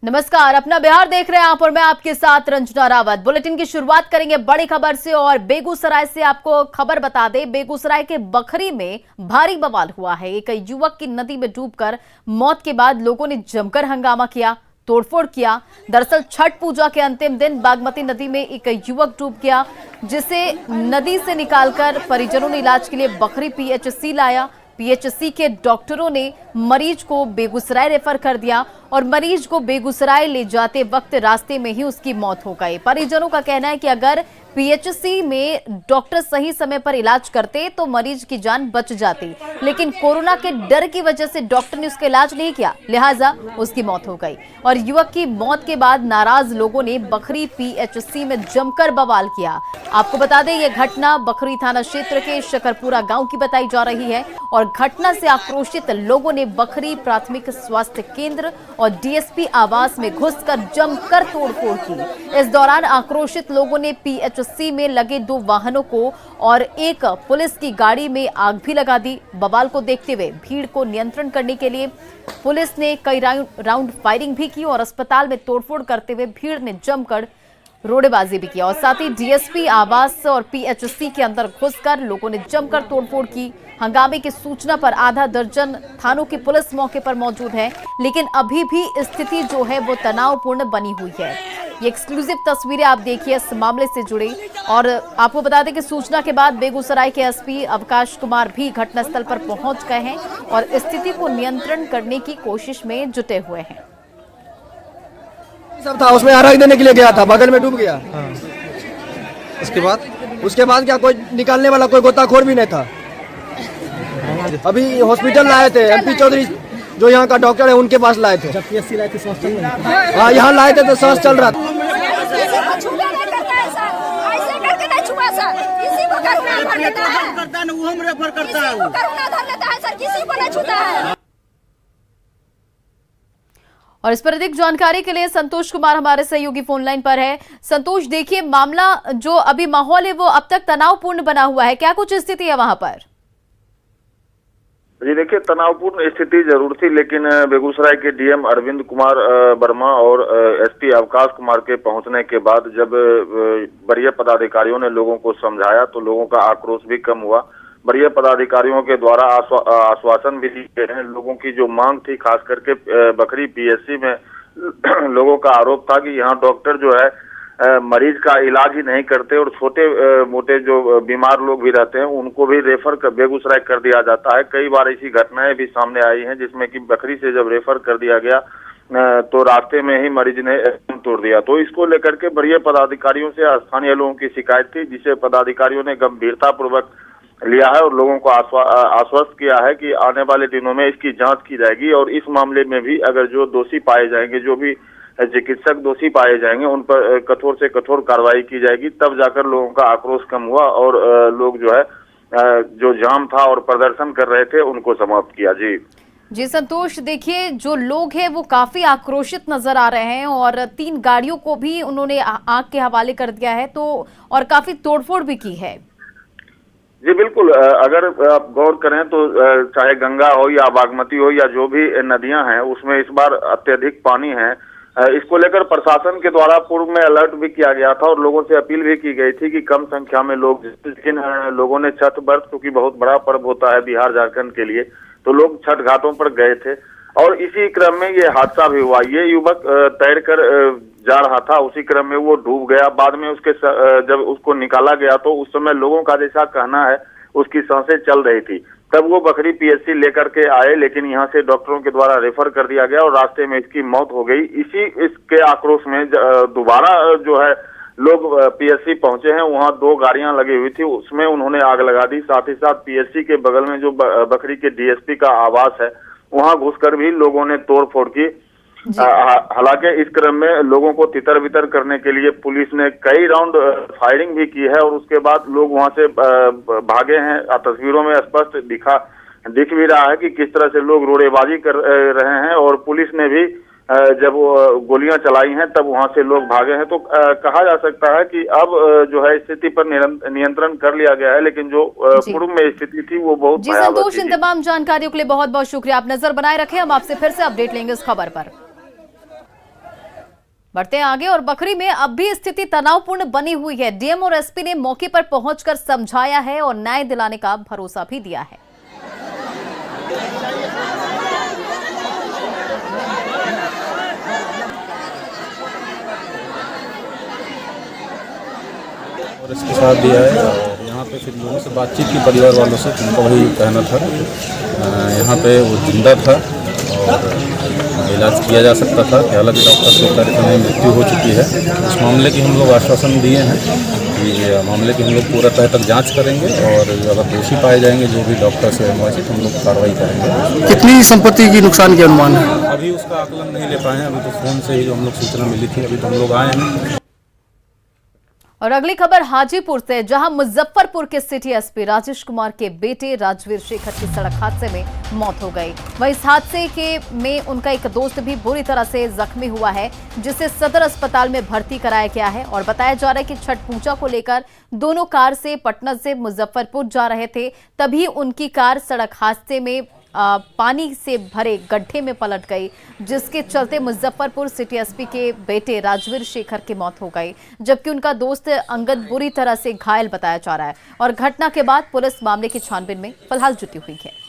नमस्कार, अपना बिहार देख रहे हैं आप और मैं आपके साथ रंजना रावत। बुलेटिन की शुरुआत करेंगे बड़ी खबर से और बेगूसराय से। आपको खबर बता दें, बेगूसराय के बखरी में भारी बवाल हुआ है। एक युवक की नदी में डूबकर मौत के बाद लोगों ने जमकर हंगामा किया, तोड़फोड़ किया। दरअसल छठ पूजा के अंतिम दिन बागमती नदी में एक युवक डूब गया, जिसे नदी से निकालकर परिजनों ने इलाज के लिए बखरी पीएचसी लाया। पीएचसी के डॉक्टरों ने मरीज को बेगूसराय रेफर कर दिया और मरीज को बेगूसराय ले जाते वक्त रास्ते में ही उसकी मौत हो गई। परिजनों का कहना है कि अगर पीएचसी में डॉक्टर सही समय पर इलाज करते तो मरीज की जान बच जाती, लेकिन कोरोना के डर की वजह से डॉक्टर ने उसका इलाज नहीं किया, लिहाजा उसकी मौत हो गई। और युवक की मौत के बाद नाराज लोगों ने बखरी पीएचसी में जमकर बवाल किया। आपको बता दें, यह घटना बखरी थाना क्षेत्र के शकरपुरा गांव की बताई जा रही है और घटना से आक्रोशित लोगों ने बखरी प्राथमिक स्वास्थ्य केंद्र और डीएसपी आवास में घुसकर जमकर तोड़फोड़ की। इस दौरान आक्रोशित लोगों ने पीएचसी में लगे 2 वाहनों को और एक पुलिस की गाड़ी में आग भी लगा दी। बवाल को देखते हुए भीड़ को नियंत्रण करने के लिए पुलिस ने कई राउंड फायरिंग भी की और अस्पताल में तोड़फोड़ करते हुए भीड़ ने जमकर रोड़ेबाजी भी किया और साथ ही डीएसपी आवास और पीएचसी के अंदर घुसकर लोगों ने जमकर तोड़फोड़ की। हंगामे की सूचना पर आधा दर्जन थानों की पुलिस मौके पर मौजूद है, लेकिन अभी भी स्थिति जो है वो तनावपूर्ण बनी हुई है। ये एक्सक्लूसिव तस्वीरें आप देखिए इस मामले से जुड़ी। और आपको बता दें कि सूचना के बाद बेगूसराय के एसपी अवकाश कुमार भी घटनास्थल पर पहुंच गए हैं और स्थिति को नियंत्रण करने की कोशिश में जुटे हुए हैं। सब था उसमें आरग देने के लिए गया था, बगल में डूब गया। हाँ। उसके बाद क्या कोई निकालने वाला कोई गोताखोर भी नहीं था। अभी हॉस्पिटल लाए थे, एमपी चौधरी जो यहाँ का डॉक्टर है उनके पास लाए थे। पीएचसी लाए थे, सांस चल रहा था। हाँ, यहाँ लाए थे तो सांस चल रहा था। और इस पर अधिक जानकारी के लिए संतोष कुमार हमारे सहयोगी फोन लाइन पर है। संतोष, देखिए मामला जो अभी माहौल है वो अब तक तनावपूर्ण बना हुआ है, क्या कुछ स्थिति है वहां पर? जी देखिए, तनावपूर्ण स्थिति जरूर थी, लेकिन बेगूसराय के डीएम अरविंद कुमार वर्मा और एसपी अवकाश कुमार के पहुंचने के बाद जब वरीय पदाधिकारियों ने लोगों को समझाया तो लोगों का आक्रोश भी कम हुआ। वरीय पदाधिकारियों के द्वारा आश्वासन भी दिए गए हैं। लोगों की जो मांग थी, खास करके बखरी पीएचसी में लोगों का आरोप था कि यहाँ डॉक्टर जो है मरीज का इलाज ही नहीं करते और छोटे मोटे जो बीमार लोग भी रहते हैं उनको भी रेफर बेगूसराय कर दिया जाता है। कई बार ऐसी घटनाएं भी सामने आई हैं जिसमें कि बखरी से जब रेफर कर दिया गया तो रास्ते में ही मरीज ने तोड़ दिया। तो इसको लेकर के वरीय पदाधिकारियों से स्थानीय लोगों की शिकायत थी, जिसे पदाधिकारियों ने गंभीरता पूर्वक लिया है और लोगों को आश्वस्त किया है कि आने वाले दिनों में इसकी जांच की जाएगी और इस मामले में भी अगर जो दोषी पाए जाएंगे, जो भी चिकित्सक दोषी पाए जाएंगे, उन पर कठोर से कठोर कार्रवाई की जाएगी। तब जाकर लोगों का आक्रोश कम हुआ और लोग जो है जो जाम था और प्रदर्शन कर रहे थे उनको समाप्त किया। जी संतोष, देखिए जो लोग हैं वो काफी आक्रोशित नजर आ रहे हैं और 3 गाड़ियों को भी उन्होंने आग के हवाले कर दिया है तो और काफी तोड़फोड़ भी की है। जी बिल्कुल, अगर आप गौर करें तो चाहे गंगा हो या बागमती हो या जो भी नदियां हैं उसमें इस बार अत्यधिक पानी है। इसको लेकर प्रशासन के द्वारा पूर्व में अलर्ट भी किया गया था और लोगों से अपील भी की गई थी कि कम संख्या में लोग, लेकिन लोगों ने छठ व्रत, क्योंकि बहुत बड़ा पर्व होता है बिहार झारखंड के लिए, तो लोग छठ घाटों पर गए थे और इसी क्रम में ये हादसा भी हुआ। ये युवक तैर कर जा रहा था, उसी क्रम में वो डूब गया। बाद में उसके जब उसको निकाला गया तो उस समय लोगों का जैसा कहना है उसकी सांसें चल रही थी। तब वो बखरी पीएचसी लेकर के आए, लेकिन यहाँ से डॉक्टरों के द्वारा रेफर कर दिया गया और रास्ते में इसकी मौत हो गई। इसके आक्रोश में दोबारा जो है लोग पीएचसी पहुंचे हैं। वहाँ 2 गाड़ियां लगी हुई थी, उसमें उन्होंने आग लगा दी। साथ ही साथ पीएचसी के बगल में जो बखरी के डीएसपी का आवास है वहाँ घुसकर भी लोगों ने तोड़फोड़ की। हालांकि इस क्रम में लोगों को तितर बितर करने के लिए पुलिस ने कई राउंड फायरिंग भी की है और उसके बाद लोग वहां से भागे हैं। तस्वीरों में स्पष्ट दिख भी रहा है कि किस तरह से लोग रोड़ेबाजी कर रहे हैं और पुलिस ने भी जब गोलियां चलाई हैं तब वहां से लोग भागे हैं। तो कहा जा सकता है कि अब जो है स्थिति पर नियंत्रण कर लिया गया है, लेकिन जो पूर्व में स्थिति थी वो बहुत जी संतोष, इन तमाम जानकारियों के लिए बहुत बहुत शुक्रिया। आप नजर बनाए रखें, हम आपसे फिर से अपडेट लेंगे इस खबर पर। बढ़ते हैं आगे और बखरी में अब भी स्थिति तनावपूर्ण बनी हुई है। डीएम और एसपी ने मौके पर पहुंचकर समझाया है और न्याय दिलाने का भरोसा भी दिया है। और इसके साथ दिया है और यहाँ पे फिर लोगों से बातचीत की परिवार वालों से, उनका वही कहना था यहाँ पे वो जिंदा था और इलाज किया जा सकता था कि हालांकि डॉक्टर से समय मृत्यु हो चुकी है। इस मामले की हम लोग आश्वासन दिए हैं कि मामले की हम लोग पूरा तह तक जांच करेंगे और अगर दोषी पाए जाएंगे जो भी डॉक्टर से अनुवांशित, हम लोग कार्रवाई करेंगे। कितनी संपत्ति की नुकसान के अनुमान है? अभी उसका आकलन नहीं ले पाए हैं, अभी तो फ़ोन से ही जो हम लोग सूचना मिली थी, अभी तो हम लोग आए हैं। और अगली खबर हाजीपुर से, जहां मुजफ्फरपुर के सिटी एसपी राजेश कुमार के बेटे राजवीर शेखर की सड़क हादसे में मौत हो गई। वहीं इस हादसे में उनका एक दोस्त भी बुरी तरह से जख्मी हुआ है, जिसे सदर अस्पताल में भर्ती कराया गया है। और बताया जा रहा है कि छठ पूजा को लेकर दोनों कार से पटना से मुजफ्फरपुर जा रहे थे, तभी उनकी कार सड़क हादसे में पानी से भरे गड्ढे में पलट गई, जिसके चलते मुजफ्फरपुर सिटी एसपी के बेटे राजवीर शेखर की मौत हो गई, जबकि उनका दोस्त अंगद बुरी तरह से घायल बताया जा रहा है। और घटना के बाद पुलिस मामले की छानबीन में फिलहाल जुटी हुई है।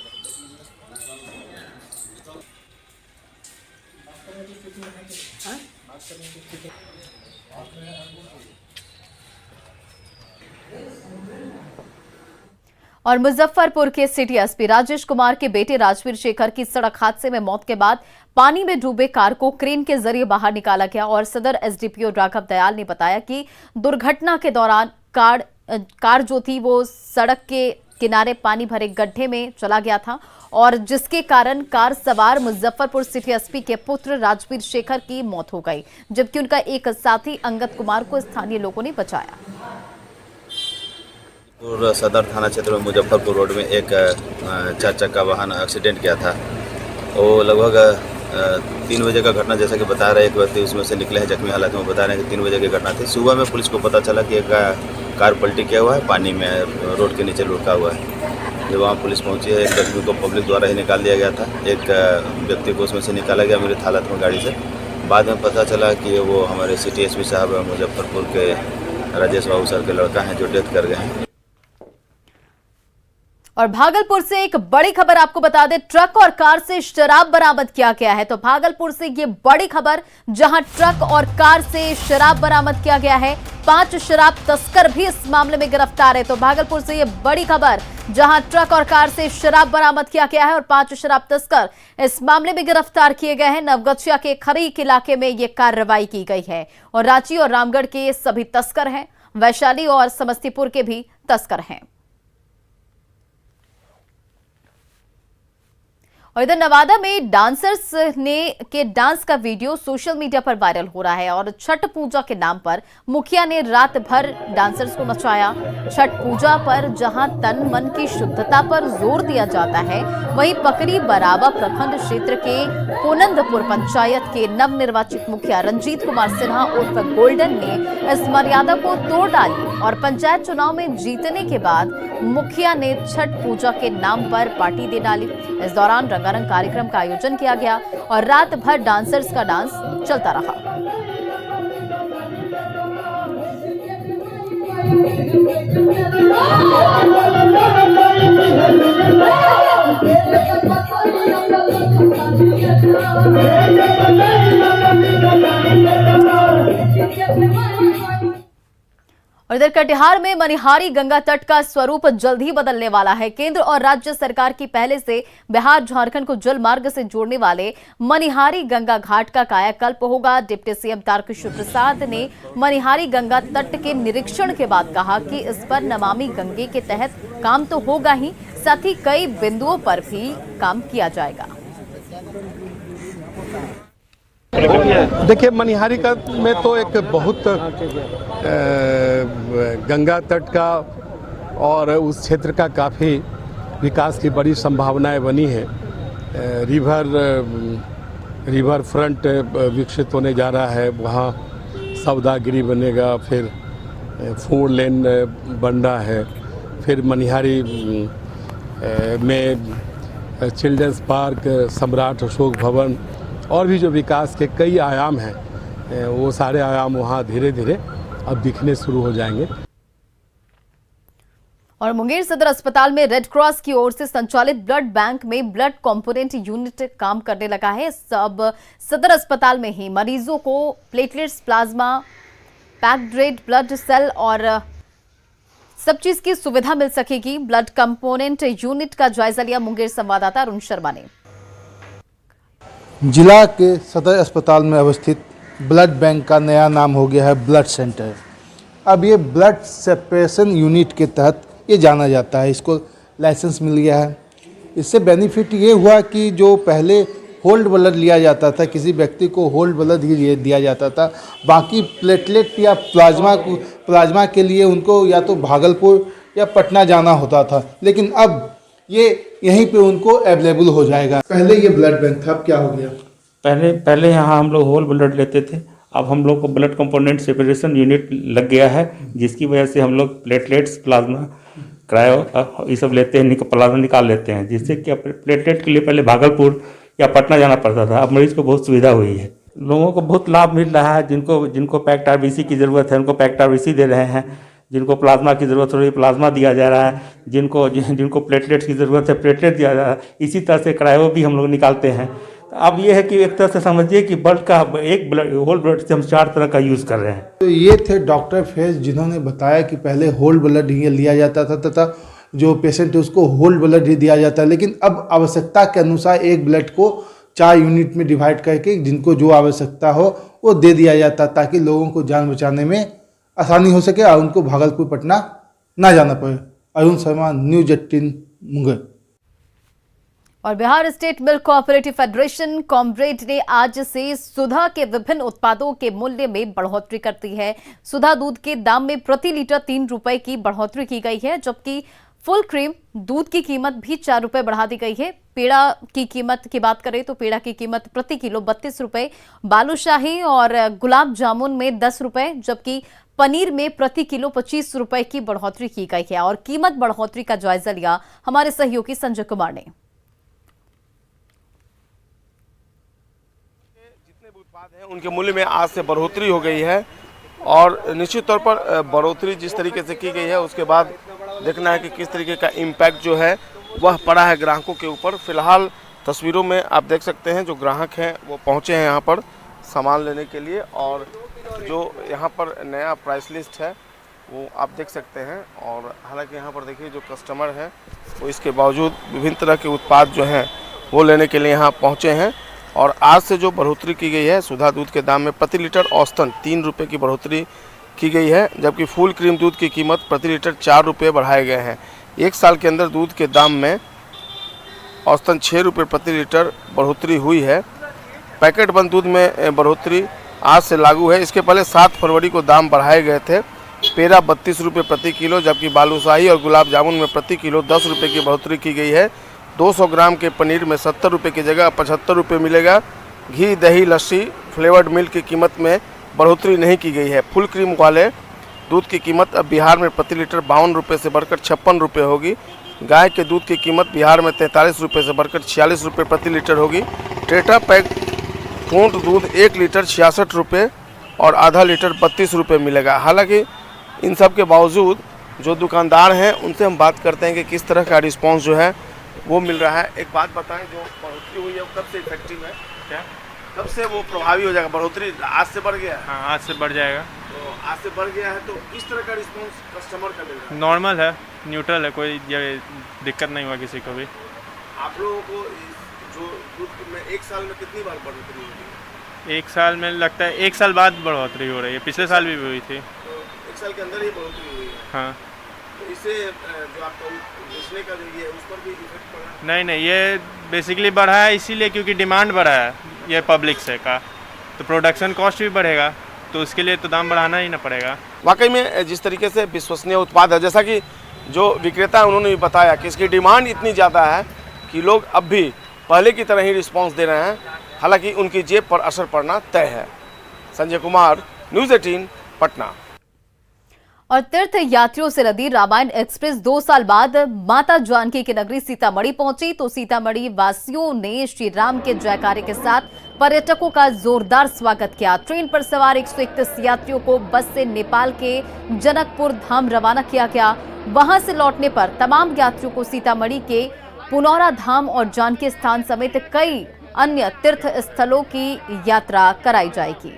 और मुजफ्फरपुर के सिटी एसपी राजेश कुमार के बेटे राजवीर शेखर की सड़क हादसे में मौत के बाद पानी में डूबे कार को क्रेन के जरिए बाहर निकाला गया। और सदर एसडीपीओ राघव दयाल ने बताया कि दुर्घटना के दौरान कार जो थी वो सड़क के किनारे पानी भरे गड्ढे में चला गया था, और जिसके कारण कार सवार मुजफ्फरपुर सिटी एसपी के पुत्र राजवीर शेखर की मौत हो गई, जबकि उनका एक साथी अंगद कुमार को स्थानीय लोगों ने बचाया। सदर थाना क्षेत्र में मुजफ्फरपुर रोड में एक 4 चक्का वाहन एक्सीडेंट किया था। वो लगभग 3 बजे का घटना, जैसा कि बता रहे एक व्यक्ति उसमें से निकले हैं जख्मी हालत में, बता रहे हैं कि 3 बजे की घटना थी। सुबह में पुलिस को पता चला कि एक कार पलटी किया हुआ है, पानी में रोड के नीचे लुढ़का हुआ है। जब वहाँ पुलिस पहुँची है, एक व्यक्ति को पब्लिक द्वारा ही निकाल दिया गया था, एक व्यक्ति को उसमें से निकाला गया मृत हालत में गाड़ी से। बाद में पता चला कि वो हमारे सिटी एसपी साहब मुजफ्फरपुर के राजेश बाबू सर के लड़का हैं जो डेथ कर गए हैं। और भागलपुर से एक बड़ी खबर आपको बता दें, ट्रक और कार से शराब बरामद किया गया है। तो भागलपुर से ये बड़ी खबर, जहां ट्रक और कार से शराब बरामद किया गया है। 5 शराब तस्कर भी इस मामले में गिरफ्तार है। तो भागलपुर से ये बड़ी खबर, जहां ट्रक और कार से शराब बरामद किया गया है और 5 शराब तस्कर इस मामले में गिरफ्तार किए गए हैं। नवगछिया के खरीक इलाके में ये कार्रवाई की गई है। और रांची और रामगढ़ के सभी तस्कर हैं, वैशाली और समस्तीपुर के भी तस्कर हैं। और इधर नवादा में डांसर्स के डांस का वीडियो सोशल मीडिया पर वायरल हो रहा है। और छठ पूजा के नाम पर मुखिया ने रात भर डांसर्स को नचाया। छठ पूजा पर जहां तन मन की शुद्धता पर जोर दिया जाता है, वहीं पकरी बरावा प्रखंड क्षेत्र के कोनंदपुर पंचायत के नवनिर्वाचित मुखिया रंजीत कुमार सिन्हा उर्फ गोल्डन ने इस मर्यादा को तोड़ डाली। और पंचायत चुनाव में जीतने के बाद मुखिया ने छठ पूजा के नाम पर पार्टी दे डाली। इस दौरान रंगारंग कार्यक्रम का आयोजन किया गया और रात भर डांसर्स का डांस चलता रहा। और इधर कटिहार में मनिहारी गंगा तट का स्वरूप जल्द ही बदलने वाला है। केंद्र और राज्य सरकार की पहले से बिहार झारखंड को जल मार्ग से जोड़ने वाले मनिहारी गंगा घाट का कायाकल्प होगा। डिप्टी सीएम तारकिशोर प्रसाद ने मनिहारी गंगा तट के निरीक्षण के बाद कहा कि इस पर नमामि गंगे के तहत काम तो होगा ही, साथ ही कई बिंदुओं पर भी काम किया जाएगा। देखिए, मनिहारी का में तो एक बहुत गंगा तट का और उस क्षेत्र का काफ़ी विकास की बड़ी संभावनाएं बनी है। रिवर फ्रंट विकसित होने जा रहा है, वहाँ सौदागिरी बनेगा, फिर 4 लेन बन रहा है, फिर मनिहारी में चिल्ड्रंस पार्क, सम्राट अशोक भवन और भी जो विकास के कई आयाम हैं, वो सारे आयाम वहाँ धीरे धीरे अब दिखने शुरू हो जाएंगे। और मुंगेर सदर अस्पताल में रेड क्रॉस की ओर से संचालित ब्लड बैंक में ब्लड कंपोनेंट यूनिट काम करने लगा है। सब सदर अस्पताल में ही मरीजों को platelets, plasma, packed red blood cell और सब चीज की सुविधा मिल सकेगी। ब्लड कंपोनेंट यूनिट का जायजा लिया मुंगेर संवाददाता अरुण शर्मा ने। जिला के सदर अस्पताल में अवस्थित ब्लड बैंक का नया नाम हो गया है ब्लड सेंटर। अब ये ब्लड सेपरेशन यूनिट के तहत ये जाना जाता है, इसको लाइसेंस मिल गया है। इससे बेनिफिट ये हुआ कि जो पहले होल्ड ब्लड लिया जाता था, किसी व्यक्ति को होल्ड ब्लड ही दिया जाता था, बाकी प्लेटलेट या प्लाज्मा के लिए उनको या तो भागलपुर या पटना जाना होता था, लेकिन अब ये यहीं पे उनको अवेलेबल हो जाएगा। पहले ये ब्लड बैंक था, अब क्या हो गया? पहले यहाँ हम लोग होल ब्लड लेते थे, अब हम लोग को ब्लड कंपोनेंट सेपरेशन यूनिट लग गया है, जिसकी वजह से हम लोग प्लेटलेट्स, प्लाज्मा, क्रायो ये सब लेते हैं, प्लाज्मा निकाल लेते हैं, जिससे कि प्लेटलेट के लिए पहले भागलपुर या पटना जाना पड़ता था। अब मरीज को बहुत सुविधा हुई है, लोगों को बहुत लाभ मिल रहा है। जिनको पैक्ड आरबीसी की ज़रूरत है उनको पैक्ड आरबीसी दे रहे हैं, जिनको प्लाज्मा की ज़रूरत हो रही है प्लाज्मा दिया जा रहा है, जिनको प्लेटलेट्स की ज़रूरत है प्लेटलेट दिया जा रहा है। इसी तरह से क्रायो भी हम लोग निकालते हैं। अब ये है कि एक तरह से समझिए कि ब्लड का एक ब्लड होल ब्लड से हम 4 तरह का यूज़ कर रहे हैं। तो ये थे डॉक्टर फैज, जिन्होंने बताया कि पहले होल ब्लड ही लिया जाता था तथा जो पेशेंट है उसको होल ब्लड ही दिया जाता है, लेकिन अब आवश्यकता के अनुसार एक ब्लड को 4 यूनिट में डिवाइड करके जिनको जो आवश्यकता हो वो दे दिया जाता, ताकि लोगों को जान बचाने में आसानी हो सके और उनको भागलपुर पटना ना जाना पड़े। अरुण शर्मा, न्यूज़ 18 मुंगेर। और Bihar state milk cooperative federation comrade ने आज से सुधा के विभिन्न उत्पादों के मूल्य में बढ़ोतरी कर दी है। सुधा दूध के दाम में प्रति लीटर 3 रुपए की बढ़ोतरी की गई है, जबकि फुल क्रीम दूध की कीमत भी 4 रुपए बढ़ा दी गई है। पेड़ा की कीमत की बात करें तो पेड़ा की कीमत प्रति किलो 32 रुपए, बालूशाही और गुलाब जामुन में 10 रुपए, जबकि पनीर में प्रति किलो 25 रुपए की बढ़ोतरी की गई है। और कीमत बढ़ोतरी का जायजा लिया हमारे सहयोगी संजय कुमार ने। उनके मूल्य में आज से बढ़ोतरी हो गई है और निश्चित तौर पर बढ़ोतरी जिस तरीके से की गई है उसके बाद देखना है कि किस तरीके का इम्पैक्ट जो है वह पड़ा है ग्राहकों के ऊपर। फिलहाल तस्वीरों में आप देख सकते हैं जो ग्राहक हैं वो पहुंचे हैं यहाँ पर सामान लेने के लिए, और जो यहाँ पर नया प्राइस लिस्ट है वो आप देख सकते हैं। और हालांकि यहाँ पर देखिए जो कस्टमर हैं वो इसके बावजूद विभिन्न तरह के उत्पाद जो हैं वो लेने के लिए यहाँ पहुँचे हैं। और आज से जो बढ़ोतरी की गई है सुधा दूध के दाम में प्रति लीटर औसतन 3 रुपये की बढ़ोतरी की गई है, जबकि फुल क्रीम दूध की कीमत प्रति लीटर 4 रुपये बढ़ाए गए हैं। 1 साल के अंदर दूध के दाम में औसतन 6 रुपये प्रति लीटर बढ़ोतरी हुई है। पैकेट बंद दूध में बढ़ोतरी आज से लागू है। इसके पहले 7 फरवरी को दाम बढ़ाए गए थे। पेड़ा 32 रुपये प्रति किलो, जबकि बालूशाही और गुलाब जामुन में प्रति किलो 10 रुपये की बढ़ोतरी की गई है। 200 ग्राम के पनीर में 70 रुपये की जगह 75 रुपये मिलेगा। घी, दही, लस्सी, फ्लेवर्ड मिल्क की कीमत में बढ़ोतरी नहीं की गई है। फुल क्रीम वाले दूध की कीमत अब बिहार में प्रति लीटर 52 रुपये से बढ़कर 56 रुपये होगी। गाय के दूध की कीमत बिहार में 43 रुपये से बढ़कर 46 रुपये प्रति लीटर होगी। टेट्रा पैक ऊँट दूध 1 लीटर 66 रुपये और आधा लीटर 32 रुपये मिलेगा। हालांकि इन सब के बावजूद जो दुकानदार हैं उनसे हम बात करते हैं कि किस तरह का रिस्पॉन्स जो है वो मिल रहा है। एक बात बताएं, जो बढ़ोतरी हुई है वो कब से इफेक्टिव है? क्या कब से वो प्रभावी हो जाएगा? बढ़ोतरी आज से बढ़ गया है? हाँ, आज से बढ़ जाएगा। तो आज से बढ़ गया है तो किस तरह का रिस्पॉन्स कस्टमर का मिल रहा है? नॉर्मल है, न्यूट्रल है, कोई दिक्कत नहीं हुआ किसी को भी। आप लोगों को जो दूध में 1 साल में कितनी बार बढ़ोतरी हुई? 1 साल में लगता है 1 साल बाद बढ़ोतरी हो रही है, पिछले साल भी हुई थी। तो 1 साल के अंदर ही बढ़ोतरी हुई है? हाँ। तो इससे जो आपका बेचने का जो ये उस पर भी इफेक्ट पड़ा? नहीं, ये बेसिकली बढ़ा है इसीलिए क्योंकि डिमांड बढ़ा है ये पब्लिक से का, तो प्रोडक्शन कॉस्ट भी बढ़ेगा, तो उसके लिए तो दाम बढ़ाना ही ना पड़ेगा। वाकई में जिस तरीके से विश्वसनीय उत्पाद है, जैसा कि जो विक्रेता है उन्होंने भी बताया कि इसकी डिमांड इतनी ज़्यादा है कि लोग अब भी पहले की तरह ही रिस्पॉन्स दे रहे हैं। हालांकि उनकी जेब पर असर पड़ना तय है। संजय कुमार, न्यूज़ 18 पटना। और तीर्थ यात्रियों से लदी रामायण एक्सप्रेस 2 साल बाद माता जानकी की नगरी सीतामढ़ी पहुंची, तो सीतामढ़ी वासियों ने श्री राम के जयकारे के साथ पर्यटकों का जोरदार स्वागत किया। ट्रेन पर सवार 131 यात्रियों को बस से नेपाल के जनकपुर धाम रवाना किया गया। वहां से लौटने पर तमाम यात्रियों को सीतामढ़ी के पुनौरा धाम और जानकी स्थान समेत कई अन्य तीर्थ स्थलों की यात्रा कराई जाएगी।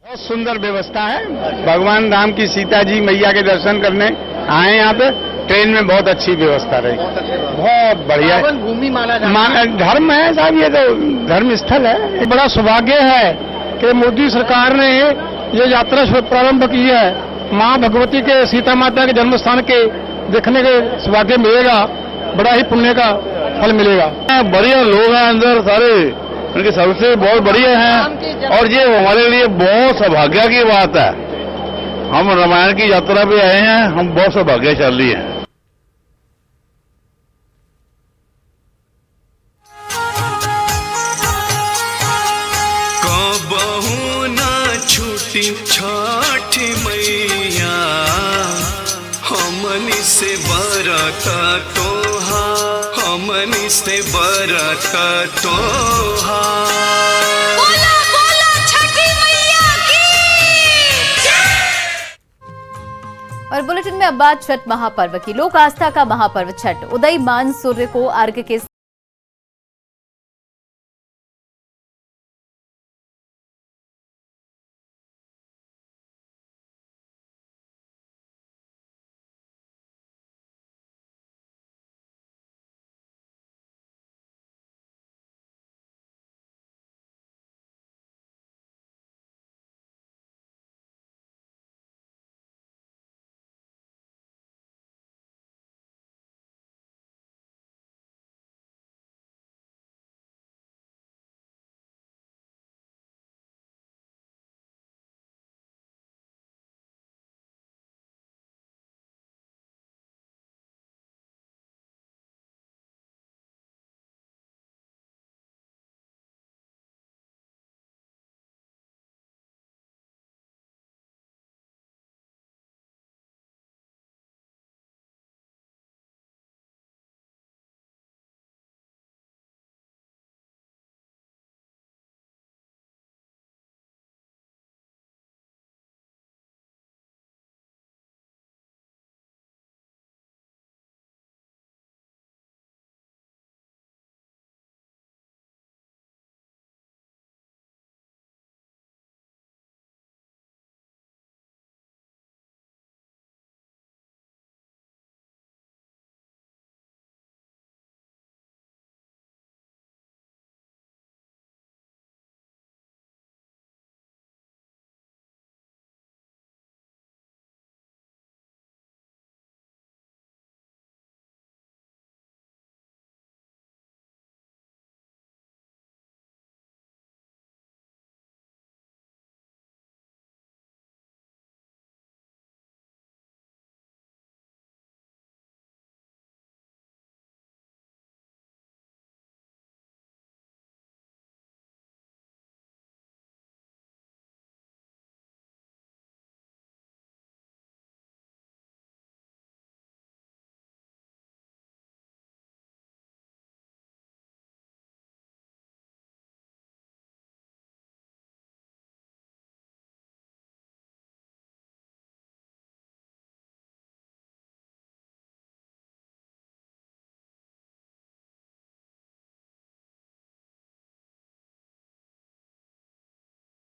बहुत सुंदर व्यवस्था है। भगवान राम की सीता जी मैया के दर्शन करने आए यहाँ पे। ट्रेन में बहुत अच्छी व्यवस्था रही, बहुत बढ़िया भूमि माना धर्म है साहब, ये तो धर्म स्थल है। बड़ा सौभाग्य है कि मोदी सरकार ने ये यात्रा प्रारंभ की है। माँ भगवती के सीता माता के जन्म स्थान के देखने के सौभाग्य मिलेगा, बड़ा ही पुण्य का फल मिलेगा। बढ़िया लोग हैं अंदर सारे, उनके सबसे बहुत बढ़िया हैं और ये हमारे लिए बहुत सौभाग्य की बात है। हम रामायण की यात्रा पे आए हैं, हम बहुत सौभाग्यशाली हैं। कबहू न छूटी छठ मैया, हमनी से बरत तोहार, हमनी से बरत तोहार। बोला बोला छठी मैया की जय। और बुलेटिन में अब बात छठ महापर्व की। लोक आस्था का महापर्व छठ उदयमान सूर्य को अर्घ्य के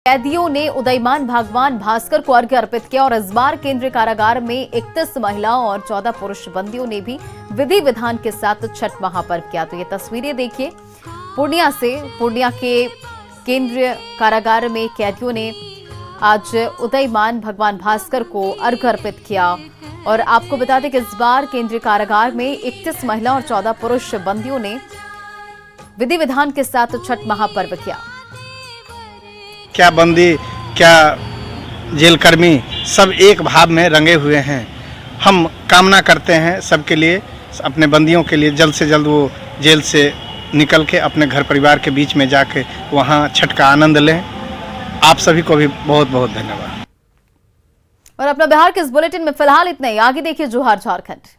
कैदियों ने उदयमान भगवान भास्कर को अर्घ्य अर्पित किया और इस बार केंद्रीय कारागार में 31 महिलाओं और 14 पुरुष बंदियों ने भी विधि विधान के साथ छठ महापर्व किया। तो ये तस्वीरें देखिए पूर्णिया से। पूर्णिया के केंद्रीय कारागार में कैदियों ने आज उदयमान भगवान भास्कर को अर्घ्य अर्पित किया। और आपको बता दें कि इस बार केंद्रीय कारागार में 31 महिला और 14 पुरुष बंदियों ने विधि विधान के साथ छठ महापर्व किया। क्या बंदी, क्या जेलकर्मी, सब एक भाव में रंगे हुए हैं। हम कामना करते हैं सबके लिए, अपने बंदियों के लिए जल्द से जल्द वो जेल से निकल के अपने घर परिवार के बीच में जाके वहाँ छठ का आनंद लें। आप सभी को भी बहुत बहुत धन्यवाद। और अपना बिहार के इस बुलेटिन में फिलहाल इतना ही। आगे देखिए जोहार झारखंड।